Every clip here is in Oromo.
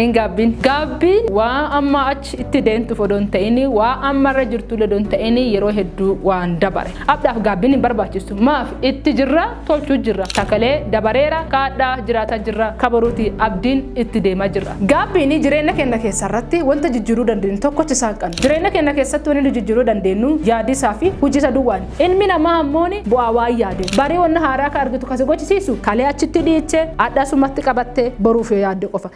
hin gaabbiin. Gaabbiin waa amma achi itti deemtu fodon ta'ini waa amma irra jirtu ledon ta'ini yeroo hedduu waan dabare. Abdaaf gaabbiin hin barbaachistu. Maaf itti jirra tolchuu jirra. Takalee dabareera kaadhaa jiraata jirra kabaruuti abdiin itti deemaa jirra. Gaabbiin jireenya keenya keessatti wanta jijjiiruu dandeenyu tokkochi isaan qaba. Jireenya keenya keessatti wanti jijjiiruu dandeenyu yaadisaa fi hojii duwwaan. Ilmi namaa ammooni bu'aa waan yaade. Barii wanna haaraa ka argitu kasi gochisiisu kalee achitti dhiiche adda sumatti qabatte boruuf yaadde qofa.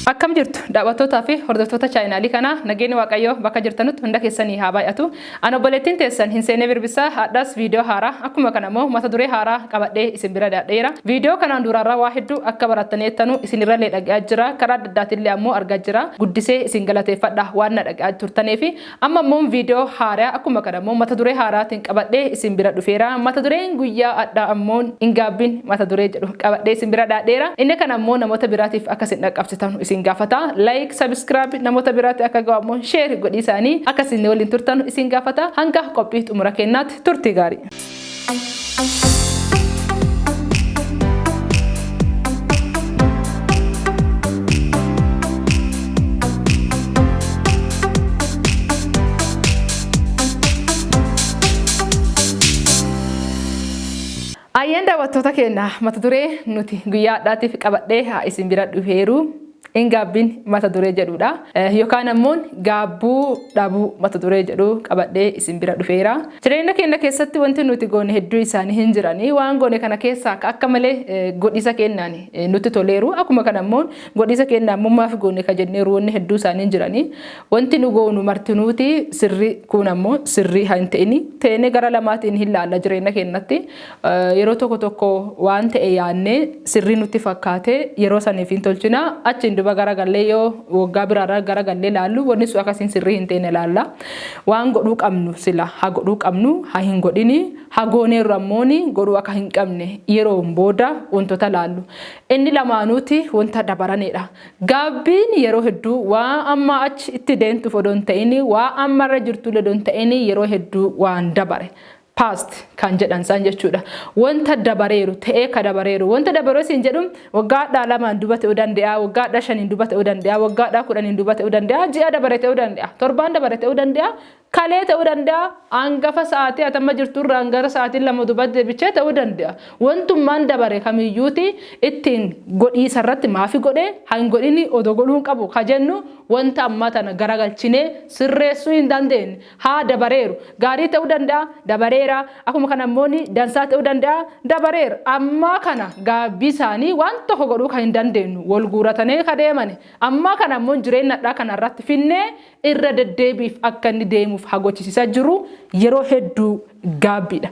Akkam jirtu daawwattootaa fi hordoftoota chaayinaalii kana nageenya waaqayyoo bakka jirtanutti hunda keessanii haa baay'atu. Ana obboleettiin teessan Hinsene Birbirsa hadhaas viidiyoo haaraa akkuma kanammoo mata duree haaraa qabadhee isin bira dhiyaadheera. Viidiyoo kanaan duraarraa waa hedduu akka barattaniittanu isinirra dhaga'aa jira. Karaa adda addaatillee ammoo argaa jira. Guddisee isin galateeffadha waan na dhaga'aa turtaniif amma ammoo viidiyoo haaraa akkuma kanammoo mata duree haaraatiin qabadhee isin bira dhufeera. Mata dureen guyyaa addaa ammoo hin gaabbiin mata duree jedhu qabadhee isin bira dhiyaadheera. Inni kana ammoo namoota biraatiif akka isin dhaqqabsitan isin gaafata. Like, subscribe, namoota biraatti akka ga'amu share godhiisanii akka isin waliin turtan isin gaafata. Hanga qophii xumura kennaatti turtii gaarii. Ayyan daawwattoota keenya mata duree nuti guyyaa addaatiif qabadhee isin bira dhufeeru. Hin gaabbiin mata duree jedhudha. Yookaan ammoo gaabbuu dhabuu mata duree jedhu qabadhee isin bira dhufeera. Jireenya keenya keessatti wanti nuti goone hedduu isaanii hin jiranii. Waan goone kana keessaa akka malee godhisa kennaan nuti toleeru. Akkuma kana ammoo godhisa kennaan mummaaf goone ka jenneeru wanni hedduu isaanii hin jiranii. Wanti nu goonu martinuuti sirri kun ammoo sirrii hin ta'ini. Ta'ee gara lamaatiin hin laalla jireenya keenyatti. Yeroo tokko tokko waan ta'e yaannee sirrii nutti fakkaate yeroo saniif hin tolchina. Achiin duba garagalee yoo waggaa biraarraa garagalee laallu wanni sun akkasiin sirrii hin ta'ine laalla. Waan godhuu qabnu sila haa godhuu qabnu haa hin godhini haa gooneerru ammooni godhuu akka hin qabne yeroo booda wantoota laallu. Inni lamaanuuti wanta dabaranidha. Gaabbiin yeroo hedduu waa amma achi itti deemtu fodon ta'ini waa amma irra jirtu ledon ta'ini yeroo hedduu waan dabare. Past kan jedhan san jechuudha. Wanta dabareeru ta'ee ka dabareeru. Wanta dabareeru siin jedhu waggaadhaa lamaan duba ta'uu danda'a, waggaadhaa shaniin duba ta'uu danda'a, waggaadhaa kudhaniin duba ta'uu danda'a, ji'a dabare ta'uu danda'a, torbaan dabare ta'uu danda'a, kalee ta'uu danda'a, hangafa sa'aatii atamma jirturraa hangara sa'aatiin lama duba deebichee ta'uu danda'a. Wantummaan dabare kamiyyuuti ittiin godhiisa irratti maafi godhee hin godhini odoo godhuun qabu ka jennu wanta ammaa tana garagalchinee sirreessuu hin dandeenye. Haa dabareeru gaarii ta'uu danda'a dabareera akkuma kana ammoo dansaa ta'uu danda'a dabareera. Ammaa kana gaabbii isaanii waan tokko godhuu kan hin dandeenyu wal guuratanii ka deemani. Ammaa kana ammoo jireenya dhaa kanarratti finnee irra deddeebiif akka inni deemuuf hagochisiisaa jiru yeroo hedduu gaabbiidha.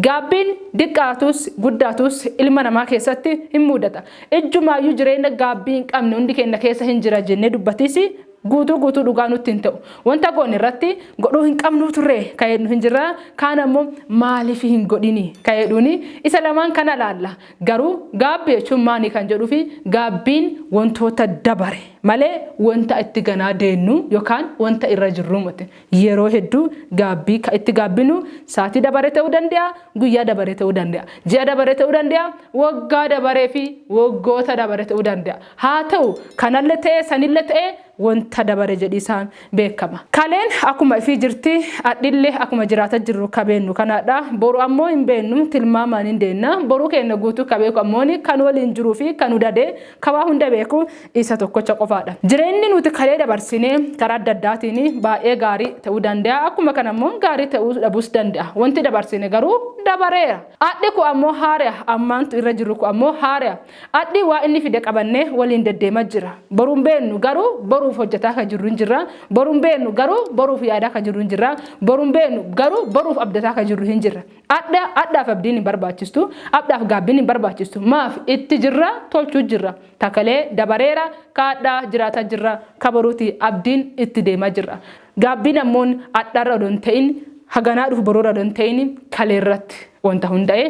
Gaabbiin diqqaatus guddaatus ilma namaa keessatti hin mudata. Ejjumaayyuu jireenya gaabbii hin qabne hundi keenya keessa hin jira jennee dubbatisi. Guutuu dhugaa nutti hin ta'u. Wanta goone irratti godhuu hin qabnu turre ka'edhu hin jirra. Kaan ammoo maaliif hin godhini ka'edhuuni isa lamaan kana laalla. Garuu gaabbii jechuun maanii kan jedhuu fi gaabbiin wantoota dabare malee wanta itti ganaa deennu yookaan wanta irra jirru miti. Yeroo hedduu gaabbii ka itti gaabbinu saatii dabare ta'uu danda'a, guyyaa dabare ta'uu danda'a, ji'a dabare ta'uu danda'a, waggaa dabaree fi waggoota dabare ta'uu danda'a. Haa ta'u kanallee ta'ee sanillee ta'ee wanta dabare jedhisaan beekama. Kaleen akkuma ifii jirti adhillee akkuma jiraata jirru kabeennu kanaadha. Boru ammoo hin beennu tilmaamaan hin deenna. Boru keenya guutuu kabeeku ammooni kan waliin jiruu fi kan udadee kabaa hunda beeku isa tokkocha qofaadha. Jireenyi nuti kalee dabarsinee karaa adda addaatiin baay'ee gaarii ta'uu danda'a. Akkuma kana ammoo gaarii ta'uu dhabuus danda'a. Wanti dabarsine garuu dabareera. Adhi ku ammoo haari'a. Ammaantu irra jirru ku ammoo haari'a. Adhi waa inni fide qabannee waliin deddeemaa jira. Boruun beennu garuu boruuf hojjetaa kan jirru hin jirra. Boruun beennu garuu boruuf yaadaa kan jirru hin jirra. Boruun beennu garuu boruuf abdataa kan jirru hin jirra. Adhaaf abdiin hin barbaachistu. Abdaaf gaabbiin hin barbaachistu. Maaf itti jirra tolchuu jirra. Takalee dabareera kaadhaa jiraataa jirra. Kabaruuti abdiin itti deemaa jirra. Gaabbiin ammoon adharra odoo hin ta'in haganaa dhufu boroora odoo hin ta'in kaleerratti wanta hunda'e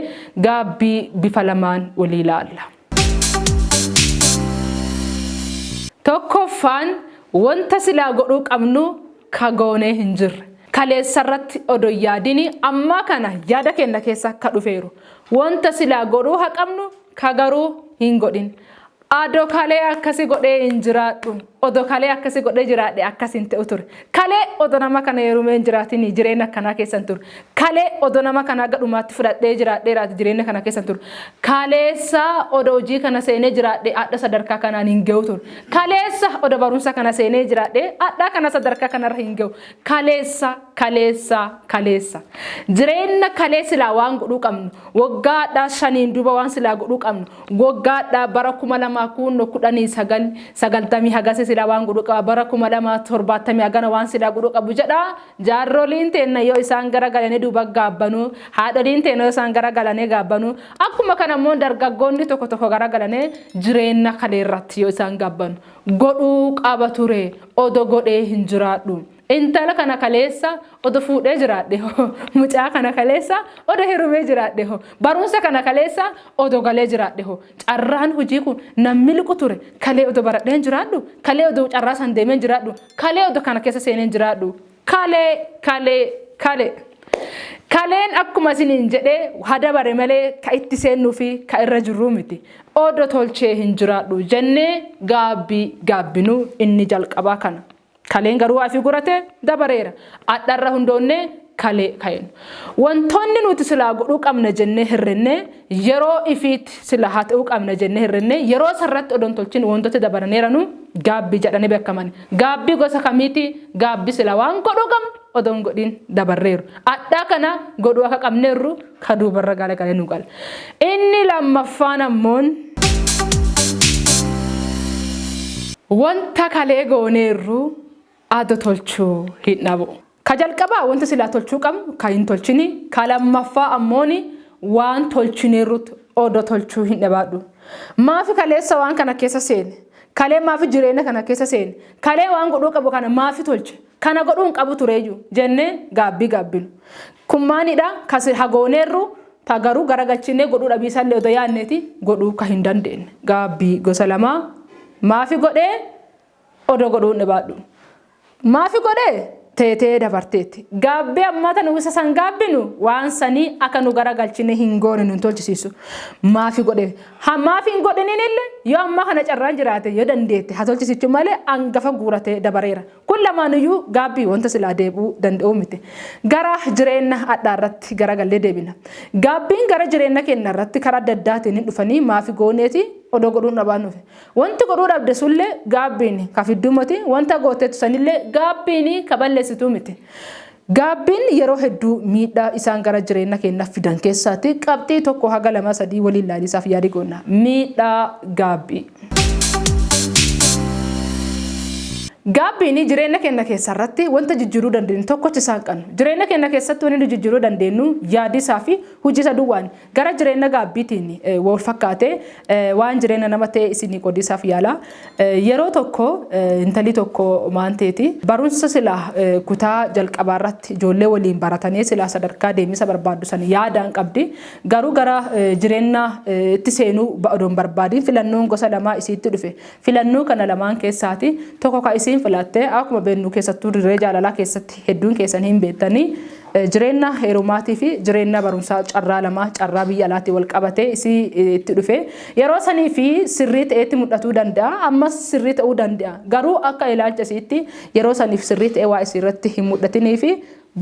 gaabbii bifa lamaan walii ilaalla. Tokkoffaan wanta silaa godhuu qabnu ka goonee hin jirre. Kaleessarratti odoo yaadini amma kana yaada keenya keessa ka dhufeeru. Wanta silaa godhuu haa qabnu ka garuu hin godhin. Adoo kalee akkasi godhee hin jiraadhu. Odoo kalee akkasi godhee jiraadhe akkasin ta'u ture. Kalee odoo nama kana yerumee hin jiraatin jireenya akkanaa keessan ture. Kalee odoo nama kana gadhumaatti fudhadhee jiraadheeraati jireenya kana keessan ture. Kaleessa odoo hojii kana seenee jiraadhe adda sadarkaa kanaan hin ga'u ture. Kaleessa odoo barumsa kana seenee jiraadhe adda kana sadarkaa kanarra hin ga'u. Kaleessa. Jireenya kalee silaa waan godhuu qabnu. Waggaa addaa shaniin duuba waan silaa godhuu qabnu. Waggaa addaa bara 2019 hagasi sila waan godhuu qaba bara 2070 hagana waan sila godhuu qabu jedha. Jaarroliin teenya yoo isaan garagalanii duuba gaabbanu, haadholiin teenya yoo isaan garagalanii gaabbanu, akkuma kana immoo dargaggoonni tokko garagalanii jireenya kalee irratti yoo isaan gaabbanu godhuu qaba ture. Odoo godhee hin jiraadhu. Intala kana kaleessa odoo fuudhee jiraadhe mucaa kana kaleessa odoo hirumee jiraadhe barumsa kana kaleessa odoo galee jiraadhe carraan hojii kun namni liqu ture. Kalee odoo baradhee hin jiraadhu. Kalee odoo carraa san deemee hin jiraadhu. Kalee odoo kana keessa seenee hin jiraadhu. Kaleen akkuma isiniin jedhee hada bare malee ka itti seennuu fi ka irra jirru miti. Odoo tolchee hin jiraadhu jennee gaabbinuu inni jalqabaa kana. Kaleen garuu afi gurate dabareera. Addarra hundoonne kalee kayen. Wantoonni nuti silaa godhuu qabna jennee hirrinne yeroo ifiitti silaa haa ta'uu qabna jennee hirrinne yeroo sarratti odoon tolchin wantoota dabaraneeranu gaabbii jedhanii beekaman. Gaabbii gosa kamiiti? Gaabbii silaa waan godhuu qabnu odoon godhin dabarreeru. Addaa kana godhuu akka qabneerru ka duubarra galee nu gala. Inni lammaffaan ammoon wanta kalee gooneerru adoo tolchuu hin dhabu. Ka jalqabaa wanta silaa tolchuu qabnu ka hin tolchini. Ka lammaffaa ammooni waan tolchineerrutti odoo tolchuu hin dhabaadhu. Maafi kaleessa waan kana keessa seene? Kalee maafi jireenya kana keessa seene? Kalee waan godhuu qabu kana maafi tolche? Kana godhuu hin qabu tureeyyuu jennee gaabbinu. Kun maalidha? Kasi hagooneerru ta garuu garagalchinee godhuu dhabiisallee odoo yaadneeti godhuu ka hin dandeenye. Gaabbii gosa lamaa maafi godhee odoo godhuu hin dhabaadhu. Maafi godhee teetee dabarteetti. Gaabbii ammata nu isa san gaabbinu waan sanii akka nu garagalchine hin goone nu tolchisiisu. Maafi godhee maafi hin godhininillee yoo amma kana carraan jiraate yoo dandeette haa tolchisichu malee angafa guuratee dabareera. Kun lamaanuyyuu gaabbii wanta silaa deebuu danda'u miti. Gara jireenya addaarratti garagallee deebina. Gaabbiin gara jireenya keenya irratti karaa adda addaatiin hin dhufanii maafi gooneeti odoo godhuun dhabaan dhufe. Wanti godhuu dhabde sullee gaabbiin ka fiddumati wanta gooteetu sanillee gaabbiin ka balleessituu miti. Gaabbiin yeroo hedduu miidhaa isaan gara jireenya keenyaaf fidan keessaatti qabxii 1 haga 2 3 waliin ilaalisaaf yaadi goonna. Miidhaa gaabbii. Gaabbiin jireenya keenya keessarratti wanta jijjiiruu dandeenyu tokkochi isaan qabnu. Jireenya keenya keessatti wanti jijjiiruu dandeenyu yaadisaa fi hojii isa duwwaan gara jireenya gaabbiitiin wal fakkaatee waan jireenya nama ta'e isinii qodisaaf yaala. Yeroo tokko intalli tokko maanteeti barumsa silaa kutaa jalqabaarratti ijoollee waliin baratanii silaa sadarkaa deemisa barbaaddu san yaadaan qabdi. Garuu gara jireenya itti seenuu odoon barbaadin filannoon gosa lamaa isiitti dhufe. Filannoo kana lamaan keessaati tokko ka filattee akkuma beeknu keessattuu dirree jaalalaa keessatti hedduun keessan hin beektanii jireenya heerumaatii fi jireenya barumsaa carraa lama carraa biyya alaatti wal qabatee isii itti dhufe yeroo sanii fi sirrii ta'etti mul'atuu danda'a ammas sirrii ta'uu danda'a garuu akka ilaalcha isiitti yeroo saniif sirrii ta'e waa isii irratti hin mul'atinii fi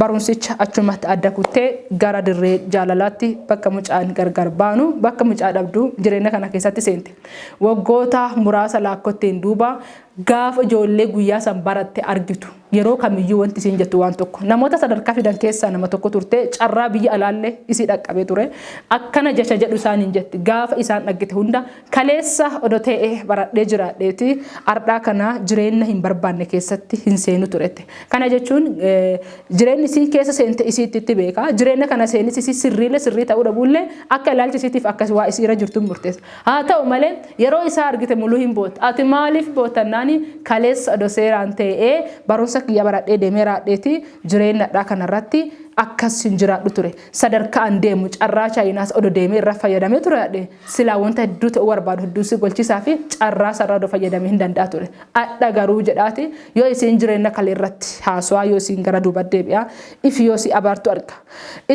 barumsicha achumatti adda kuttee gara dirree jaalalaatti bakka mucaan gargar baanu bakka mucaa dhabduu jireenya kana keessatti seente waggoota muraasa laakkotteen duuba gaafa ijoollee guyyaa san baratte argitu yeroo kamiyyuu wanti isiin jettu waan tokko namoota sadarkaa fidan keessaa nama tokko turte carraa biyya alaallee isii dhaqqabee ture akkana jecha jedhu isaan hin jetti gaafa isaan dhaggite hunda kaleessa odoo ta'ee baradhee jiraadheeti ardhaa kana jireenya hin barbaanne keessatti hin seenu turette kana jechuun jireenyi isiin keessa seente isiitti beeka jireenya kana seenis isii sirrii ta'uu dhabuullee akka ilaalcha isiitiif akkas waa isiirra jirtu murteessa haa ta'u malee yeroo isaa argite muluu hin boota ati maaliif bootannaan kaleessa odoo seeraan ta'ee barumsa kiyya baradhee deemee raadheeti jireenya dhaa kanarratti akkas hin jiraadhu ture sadarkaan deemu carraa chaayinaas odo deemee irra fayyadamee ture adhe silaa wanta hedduu ta'uu barbaadu hedduu si golchisaa fi carraa sarara odo fayyadamee hin danda'a ture adha garuu jedhaati yoo isin jireenya kalee irratti haasawaa yoo isin gara duuba deebi'a if yoo si abaartu arga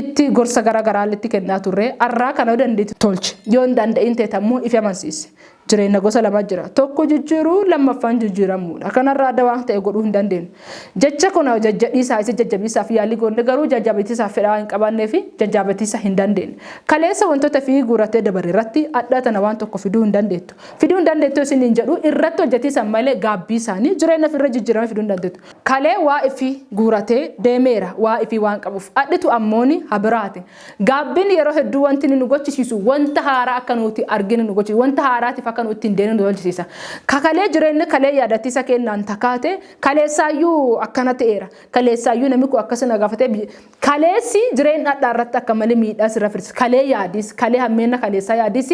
itti gorsa garaa itti kennaa turre arraa kana dandeetti tolchi yoo hin danda'in teetammoo if amansiise jireenya gosa lama jira tokko jijjiiruu lammaffaan jijjiiramuudha kanarraa adda waan ta'e godhuu hin dandeenyu jecha kana jajjabbiisaa isa jajjabbiisaaf yaalii goonne garuu jajjabbiisaaf fedhaa hin qabaannee fi jajjabbiisaa hin dandeenye kaleessa wantoota fi guuratee dabaree irratti adda tana waan tokko fiduu hin dandeettu isin hin jedhu irratti hojjetiisan malee gaabbii isaanii jireenya ofirra jijjiirame fiduu hin dandeettu kalee waa ifi guuratee deemeera waa ifi waan qabuuf additu ammooni habiraate gaabbiin yeroo hedduu wanti nu gochisiisu wanta haaraa akka nuti arginu nu gochisiisu wanta haaraatiif kan uttiin deenu dolchisiisa kakalee jireenya kalee yaadattisa kennaan takaate kaleessaayyuu akkana ta'eera kaleessaayyuu namni ko akkasina gaafatee kaleessi jireenya adda irratti akka malee miidhaas irra firsi kalee yaadis kalee hammeena kaleessaa yaadis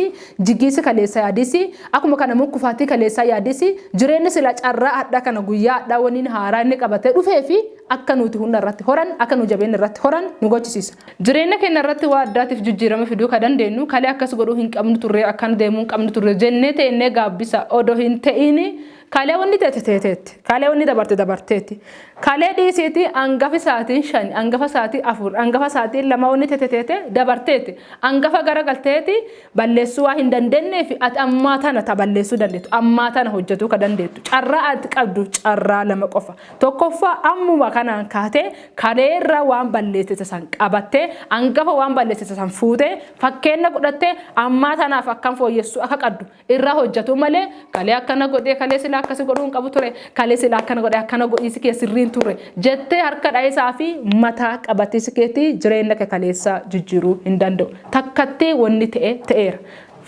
jigiisi kaleessaa yaadis akkuma kana mukkufaatii kaleessaa yaadis jireenya sila carraa adda kana guyyaa adda waniin haaraa inni qabatee dhufee fi akka nuti hunda irratti horan akka nu jabeen irratti horan nu gochisiisa jireenya keenya irratti waa addaatiif jijjiirama fiduu ka dandeenyu kalee akkas godhuu hin qabnu turre akkan deemuu hin qabnu turre jennee ta'ee gaabbisa odo hin ta'ini kalee wanni teeteeteetti kalee wanni dabarteetti kalee dhiisiiti angafa saatiin 5 angafa saatii 4 angafa saatiin 2 wanni teeteeteete dabarteetti angafa garagalteetti balleessuu waa hin dandeenyee fi ati ammaa tana ta balleessuu dandeettu ammaa tana hojjetuu ka dandeettu carraa ati qabdu carraa lama qofa tokkoffaa ammuma kanaan kaatee kaleerra waan balleessite san qabattee angafa waan balleessite san fuutee fakkeenya godhattee ammaa tanaaf akkam fooyyessuu akka qaddu irraa hojjetuu malee kalee akkana godhee kalee sila akkasi godhuun qabu ture kalee sila akkana godhee akkana godhiisi kee sirriin ture jettee harka dhaayisaa fi mataa qabattee sikeetii jireenya kee kaleessaa jijjiiruu hin danda'u takkatti wanni ta'eera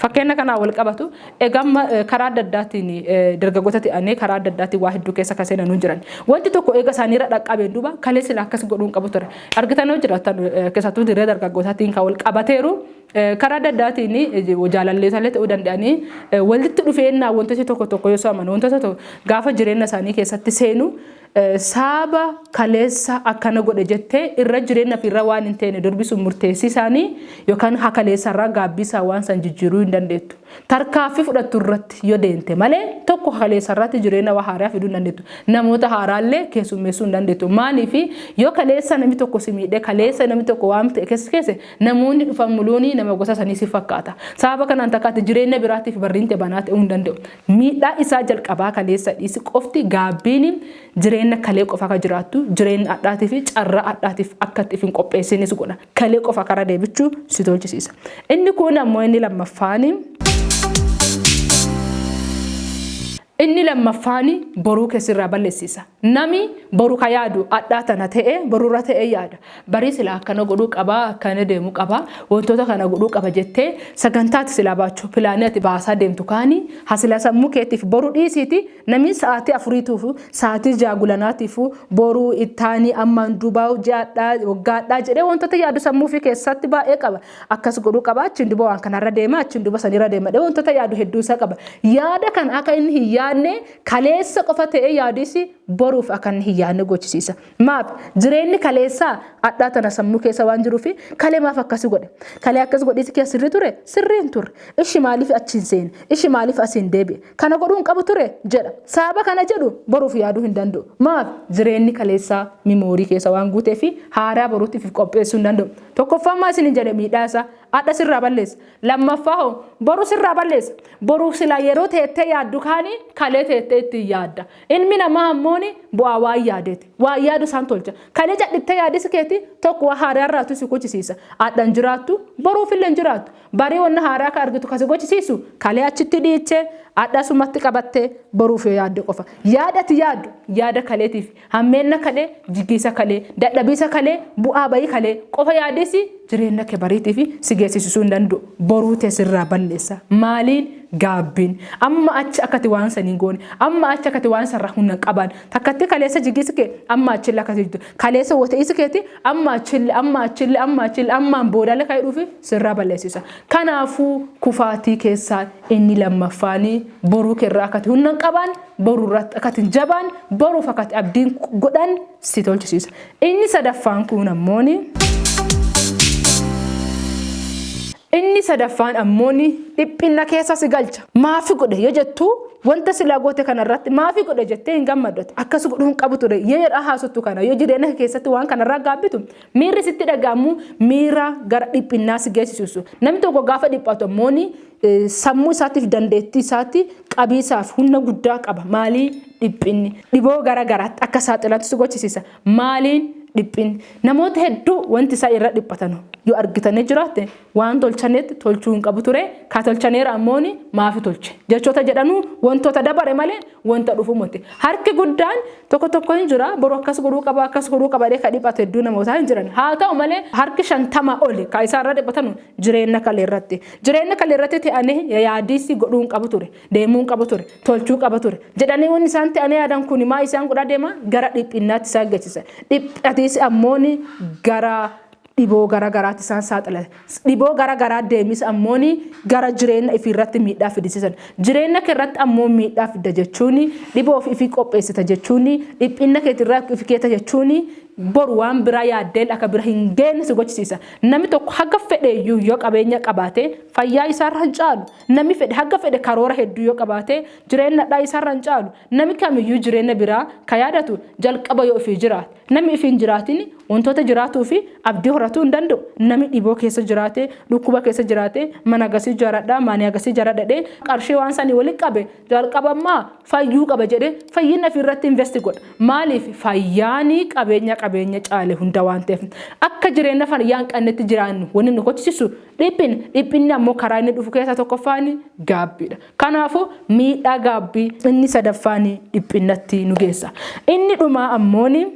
fakkeenya kana wal qabatu eegam karaa adda addaatiin dargaggoota ta'anii karaa adda addaatiin waa hedduu keessa kaseenan nu jiran wanti tokko eega isaaniirra dhaqqabeen duuba kalee sila akkasi godhuun qabu ture argitanoo jiraatan keessattuu dirree dargaggootaatiin kan wal qabateeru karaa adda addaatiin jaalalleesallee ta'uu danda'anii walitti dhufeennaa wantoota tokko yoo sooman wantoota gaafa jireenya isaanii keessatti seenu saaba kaleessa akkana godhe jettee irra jireenya firra waan hin teene durbisuun murteessisaanii yookaan hakaleessarraa gaabbisaa waan san jijjiiruu hin dandeettu tarkaanfii fudhattu irratti yoo deente malee tokko kaleessarratti jireenya waa haaraa fiduu hin dandeettu namoota haaraallee keessummeessuu hin dandeettu maaliif yoo kaleessa namni tokko si miidhee kaleessa namni tokko waan ta'e keessa namoonni dhufan muluunii nama gosa sanii si fakkaata sababa kanaan takkaatti jireenya biraatiif barriinte banaa ta'uu hin danda'u miidhaa isaa jalqabaa kaleessa dhiisi qofti gaabbiin jireenya kalee qofa ka jiraattu jireenya addaatiif fi carraa addaatiif akka itti hin qopheessinis godha kalee qofa kara deebichuu si tolchisiisa inni kun ammoo inni lammaffaani boruu keessirraa balleessisa nami boruu ka yaadu addaa tana ta'e boruurra ta'e yaada barii sila akkana godhuu qaba akkana deemuu qaba wantoota kana godhuu qaba jettee sagantaatti sila baachuu pilaaneti baasaa deemtu kaanii hasila sammuu keetiif boruu dhiisiiti namni sa'aatii 4tiif sa'aatii 6 boruu ittaanii ammaan dubaa jaadhaa waggaadhaa jedhee wantoota yaadu sammuu fi keessatti baay'ee qaba akkas godhuu qaba achiin duba waan kanarra deema achiin duba sanirra deema wantoota yaadu hedduu isaa qaba yaada kan akka inni hin yaadne kaleessa qofa ta'e yaadisi boruuf akan hin yaadne gochisiisa maaf jireenyi kaleessa addaa tana sammuu keessa waan jiruuf kalee maaf akkas godhe kalee akkas godhisi keessa sirriin turre ishi maaliif achiin seene ishi maaliif asiin deebi'e kana godhuun qabu ture jedha sababa kana jedhu boruuf yaaduu hin danda'u maaf jireenyi kaleessa memoorii keessa waan guutee fi haaraa boruutiif qopheessuu hin danda'u tokkoffaa maa isin jedhe miidhaasa adda sirraa balleessa lammaffaa hoo boru sirraa balleessa boru sila yeroo teettee yaaddu kaanii kalee teettee itti yaadda ilmi namaa ammooni bu'aa waa yaadeeti waa yaadu isaan tolcha kalee jadhittee yaadisi keeti tokko waa haaraa irraatu si gochisiisa addan jiraattu boruuf illee jiraattu barii wanna haaraa ka argitu kasi gochisiisu kalee achitti dhiichee adda sumatti qabattee boruuf yaadde qofa yaadati yaaddu yaada kaleetiif hammeenna kalee jiggiisa kalee dadhabiisa kalee bu'aa bayii kalee qofa yaadisi jireenya kee bariitii fi si geessisuu hin danda'u boruu teessirraa balleessa maaliin gaabbiin amma achi akkati waan saniin goone amma achi akkati waan sarraa humna qaban takkatti kaleessa jigisi kee amma achille akkati jiru kaleessa wote isi keeti amma achille ammaan boodaalee ka'ee dhufi sirraa balleessisa kanaafuu kufaatii keessaa inni lammaffaanii boruu keerraa akkati humna qaban boruu irratti akkati jabaan boruuf akkati abdiin godhan si tolchisiisa inni sadaffaan kun ammooni inni sadaffaan ammooni dhiphina keessa si galcha maafi godhe yoo jettu wanta silaa goote kanarratti maafi godhe jettee hin gammaddotu akkas godhuun qabu ture yeroo haasottu kana yoo jireenya keessatti waan kanarraa gaabbitu miirri sitti dhaga'amu miira gara dhiphinaa si geessisu namni tokko gaafa dhiphatu ammooni sammuu isaatiif dandeettii isaatti qabiisaaf humna guddaa qaba maalii dhiphinni dhiboo gara garaatti akka saaxilantu si gochisiisa maaliin dhiphinni namoota hedduu wanti isaa irra dhiphatan yoo argitanii jiraatte waan tolchanetti tolchuu hin qabu ture ka tolchaneera ammooni maafi tolche jechoota jedhanu wantoota dabare malee wanta dhufu moti harki guddaan tokko hin jira boru akkas godhuu qaba ka dhiphatu hedduu namoota hin jiran haa ta'u malee harki 50 oli ka isaa irra dhiphatan jireenya kaleerratti ta'anii yaadisi godhuu hin qabu ture deemuu hin qabu ture tolchuu qaba ture jedhanii wanni isaan ta'anii yaadan kun maa isaan godhaa deema gara dhiphinaatti isaan geessisa dhiphatiis ammooni gara dhiboo gara garaatti isaan saaxila dhiboo gara garaa deemis ammooni gara jireenya ifirratti miidhaa fidisiisan jireenya keerratti ammoo miidhaa fidda jechuun dhiboo ofii qopheessita jechuun dhiphina keetirraa ofii keeta jechuun boru waan biraa yaaddeen akka bira hin geenye si gochisiisa namni tokko haga fedheeyyuu yoo qabeenya qabaate fayyaa isaarra hin caalu namni fedhe haga fedhe karoora hedduu yoo qabaate jireenya dhaa isaarra hin caalu namni kamiyyuu jireenya biraa ka yaadatu jalqaba yoo ofii jiraate namni ofii hin jiraatin wantoota jiraatuu fi abdii horatuu hin danda'u namni dhiboo keessa jiraate dhukkuba keessa jiraate mana agasii jaaradhaa maanii agasii jaaradhadhee qarshii waan sanii waliin qabe jalqabammaa fayyuu qaba jedhee fayyina ofirratti investi godha maaliif fayyaanii qabeenya caale hunda waan ta'eef akka jireenya fayyaan qannetti jiraannu wanni nu gochisiisu dhiphinni ammoo karaa inni dhufu keessa tokkoffaani gaabbiidha kanaafuu miidhaa gaabbii inni sadaffaani dhiphinnatti nu geessa inni dhumaa ammooni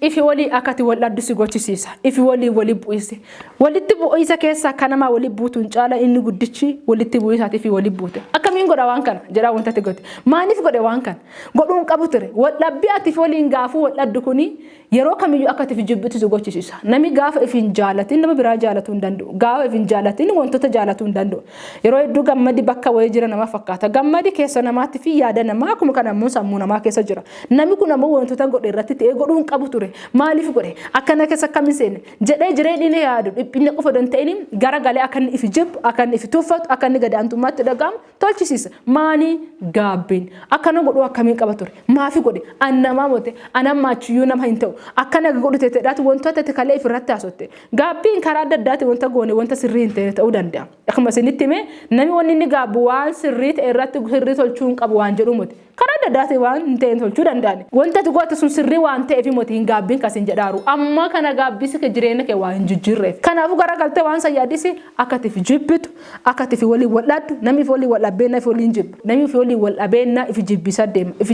ifi walii akkati wal addisi gochisiisa ifi walii bu'ise walitti bu'isa keessa kanama walii buutuun caala inni guddichi walitti bu'isaati ifi walii buute akkamiin godha waan kana jedha wanta ti godhe maaniif godhe waan kana godhuun qabu ture wal dhabbii ati waliin gaafuu wal addu kuni yeroo kamiyyuu akkati fi jibbitisu gochisiisa nami gaafa ifin jaalatin nama biraa jaalatuu hin danda'u gaafa ifin jaalatin wantoota jaalatuu hin danda'u yeroo hedduu gammadi bakka wayii jira nama fakkaata gammadi keessa namaatti fi yaada namaa akkuma kana ammoo sammuu namaa keessa jira namni kun ammoo wantoota godhe irratti ta'ee godhuun qabu ture maaliif godhe akkana keessa akkamiin seene jedhee jireenya yaadu dhiphinni qofa don ta'in gara galee akka inni ifi jibbu akka inni ifi tuffatu akka inni gadaantummaatti dhagahamu tolchisiisa maanii gaabbiin akkana godhuu akkamiin qaba ture maafi godhe annamaa mote anammaachiyuu nama hin ta'u akkana godhute ta'aati wantoota kalee ifirratti haasotte gaabbiin karaa adda addaati wanta goone wanta sirrii hin ta'e ta'uu danda'a akkuma isinitti hime namni wanni inni gaabbu waan sirrii ta'e irratti sirrii tolchuu hin qabu waan jedhu mote karaa adda addaati waan hin ta'e tolchuu danda'ani wanta goote sun sirrii waan ta'eef mote hin gaabbiin kasin jedhaaru amma kana gaabbisi ke jireenya kee waan hin jijjiirreef kanaafuu gara galtee waan sayyaadisi akkati fi jibbitu akkati fi walii wal'addu namni fi walii wal'abbeenna fi walii jibbu namni fi walii wal'abeenna ifi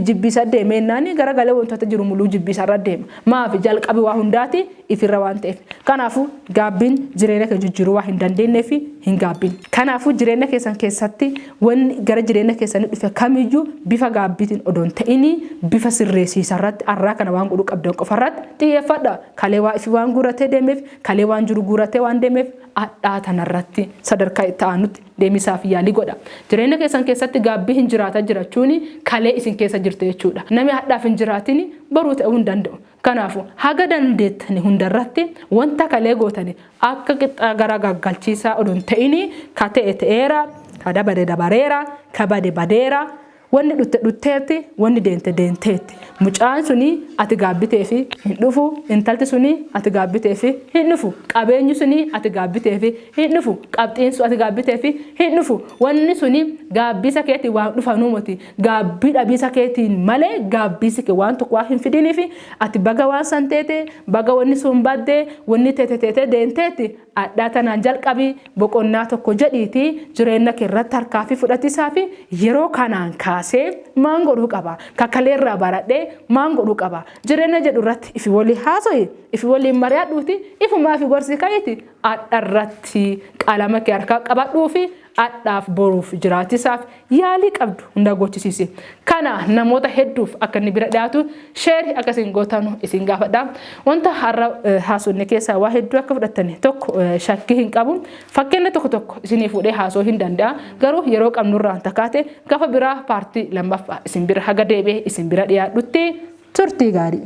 jibbisa deemeennaani gara galee wantoota jiru muluu jibbisa irra deema maafi jalqabi waa hundaati ifirra waan ta'eef kanaafuu gaabbiin jireenya kee jijjiiruu waa hin dandeenyeef hin gaabbiin kanaafuu jireenya keessan keessatti wanni gara jireenya keessanii dhufe kamiyyuu bifa gaabbiitiin odoon ta'ini bifa sirreessiisarratti arraa kana waan godhuu qabdan qofarratti xiyyeeffadha kalee waa ifi waan guuratee deemeef kalee waan jiru guuratee waan deemeef adhaa tanarratti sadarkaa itti aanutti deemisaaf yaalii godha jireenya keessan keessatti gaabbii hin jiraata jirachuun kalee isin keessa jirte jechuudha namni hadhaaf hin jiraatin baruu ta'uu hin danda'u kanaafuu haga dandeettani hundarratti wanta kalee gootani akka qixxaa gara gaggalchiisaa odoon ta'ini ka ta'e ta'eera ka dabare dabareera ka bade badeera wanni dhutteetti wanni deenteetti mucaan suni ati gaabbiteefi hin dhufu intalti suni ati gaabbiteefi hin dhufu qabeenyi suni ati gaabbiteefi hin dhufu qabxiin su ati gaabbiteefi hin dhufu wanni suni gaabbisa keetii waan dhufanuu moti gaabbii dhabiisa keetiin malee gaabbisi kee waan tokko hin fidiniifi ati baga waan santeete baga wanni sun baddee wanni teete deenteetti adhaa tanaan jalqabii boqonnaa tokko jedhiiti jireenya kee irratti harkaa fi fudhatiisaa fi yeroo kanaan kaa kaasee maan godhuu qaba kakkaleerraa baradhee maan godhuu qaba jireenya jedhu irratti ifi walii haaso'e ifi walii mari'adhuuti ifumaa fi gorsi ka'eeti adharratti qalama kee harkaa qabadhuu fi adhaaf boruuf jiraatisaaf yaalii qabdu hunda gochisiise kana namoota hedduuf akka inni bira dhiyaatu sheeri akkasiin gootanu isin gaafadha wanta har'a haasofne keessaa waa hedduu akka fudhattan tokko shakkii hin qabu fakkeenya tokko isinii fuudhee haasoo hin danda'a garuu yeroo qabnurraan takkaate gaafa biraa paartii lammaffaa isin bira haga deebi'ee isin bira dhiyaadhutti turtii gaarii.